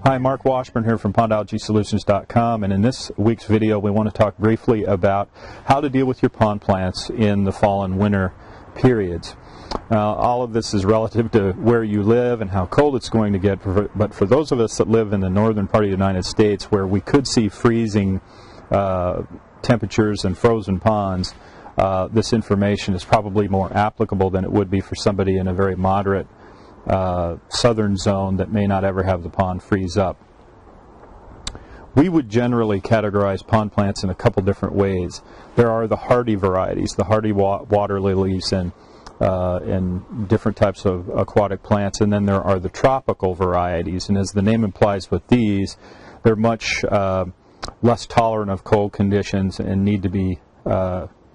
Hi, Mark Washburn here from PondAlgaeSolutions.com, and in this week's video we want to talk briefly about how to deal with your pond plants in the fall and winter periods. All of this is relative to where you live and how cold it's going to get, but for those of us that live in the northern part of the United States where we could see freezing temperatures and frozen ponds, this information is probably more applicable than it would be for somebody in a very moderate southern zone that may not ever have the pond freeze up. We would generally categorize pond plants in a couple different ways. There are the hardy varieties, the hardy water lilies and different types of aquatic plants, and then there are the tropical varieties, and as the name implies with these, they're much less tolerant of cold conditions and need to be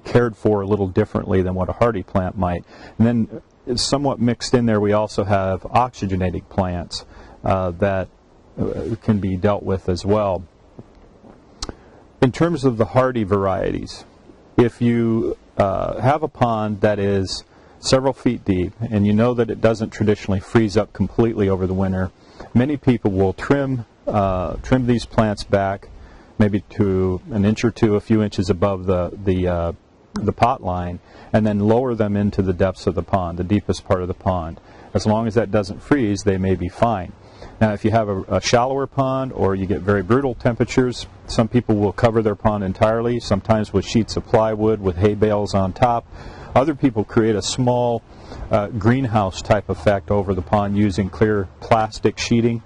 cared for a little differently than what a hardy plant might. And then somewhat mixed in there, we also have oxygenating plants that can be dealt with as well. In terms of the hardy varieties, if you have a pond that is several feet deep and you know that it doesn't traditionally freeze up completely over the winter, many people will trim these plants back maybe to an inch or two, a few inches above the pot line, and then lower them into the depths of the pond, the deepest part of the pond. As long as that doesn't freeze, they may be fine. Now, if you have a shallower pond or you get very brutal temperatures, some people will cover their pond entirely, sometimes with sheets of plywood with hay bales on top. Other people create a small greenhouse type effect over the pond using clear plastic sheeting,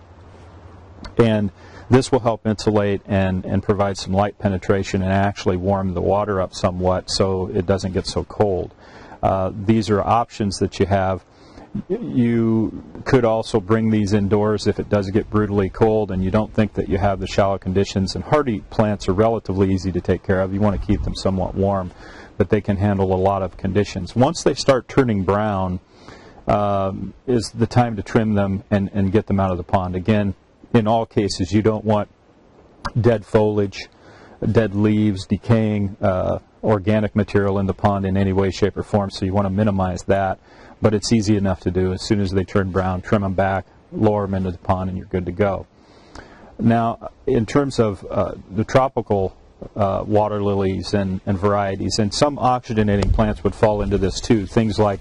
and this will help insulate and provide some light penetration and actually warm the water up somewhat so it doesn't get so cold. These are options that you have. You could also bring these indoors if it does get brutally cold and you don't think that you have the shallow conditions. And hardy plants are relatively easy to take care of. You want to keep them somewhat warm, but they can handle a lot of conditions. Once they start turning brown is the time to trim them and get them out of the pond. Again, in all cases, you don't want dead foliage, dead leaves, decaying organic material in the pond in any way, shape, or form, so you want to minimize that. But it's easy enough to do. As soon as they turn brown, trim them back, lower them into the pond, and you're good to go. Now, in terms of the tropical water lilies and varieties, and some oxygenating plants would fall into this too, things like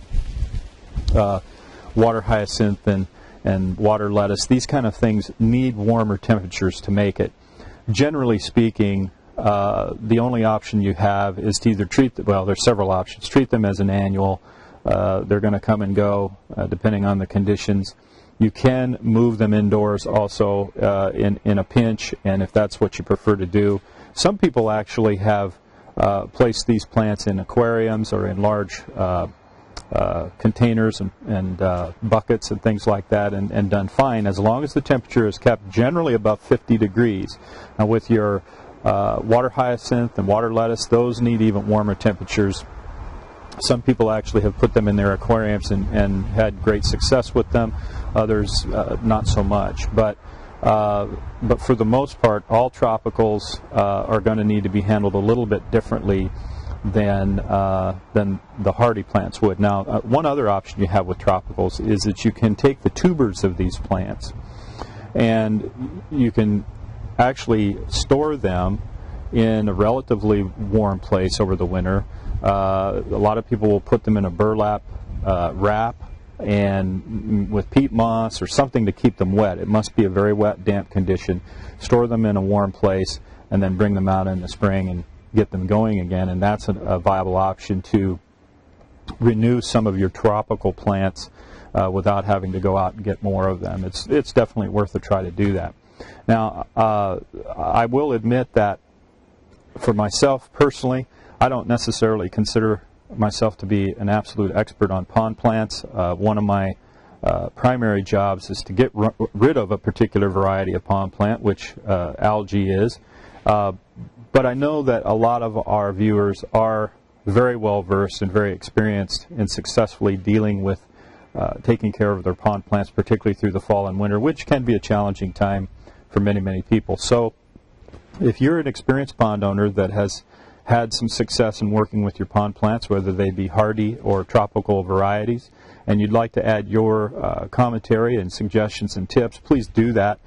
water hyacinth and water lettuce. These kind of things need warmer temperatures to make it. Generally speaking, the only option you have is to either treat them, well, there's several options. Treat them as an annual. They're going to come and go depending on the conditions. You can move them indoors also in a pinch, and if that's what you prefer to do. Some people actually have placed these plants in aquariums or in large containers and buckets and things like that and done fine as long as the temperature is kept generally above 50 degrees. Now with your water hyacinth and water lettuce, those need even warmer temperatures. Some people actually have put them in their aquariums and had great success with them. Others not so much. But for the most part, all tropicals are going to need to be handled a little bit differently than the hardy plants would. Now, one other option you have with tropicals is that you can take the tubers of these plants and you can actually store them in a relatively warm place over the winter. A lot of people will put them in a burlap wrap and with peat moss or something to keep them wet. It must be a very wet, damp condition. Store them in a warm place and then bring them out in the spring and get them going again, and that's a viable option to renew some of your tropical plants without having to go out and get more of them. It's definitely worth a try to do that. Now, I will admit that for myself personally, I don't necessarily consider myself to be an absolute expert on pond plants. One of my primary jobs is to get rid of a particular variety of pond plant, which algae is. But I know that a lot of our viewers are very well versed and very experienced in successfully dealing with taking care of their pond plants, particularly through the fall and winter, which can be a challenging time for many, many people. So if you're an experienced pond owner that has had some success in working with your pond plants, whether they be hardy or tropical varieties, and you'd like to add your commentary and suggestions and tips, please do that.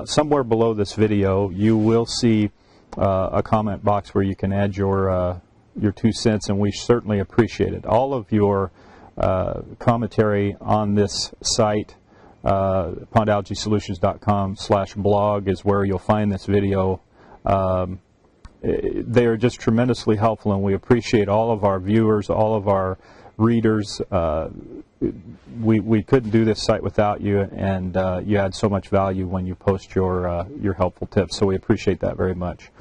Somewhere below this video, you will see a comment box where you can add your 2 cents, and we certainly appreciate it. All of your commentary on this site, pondalgasolutions.com/blog, is where you'll find this video. They are just tremendously helpful, and we appreciate all of our viewers, all of our readers. We couldn't do this site without you, and you add so much value when you post your helpful tips, so we appreciate that very much.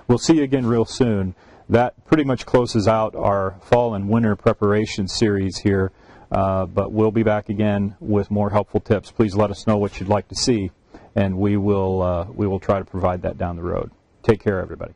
We'll see you again real soon. That pretty much closes out our fall and winter preparation series here, but we'll be back again with more helpful tips. Please let us know what you'd like to see, and we will try to provide that down the road. Take care, everybody.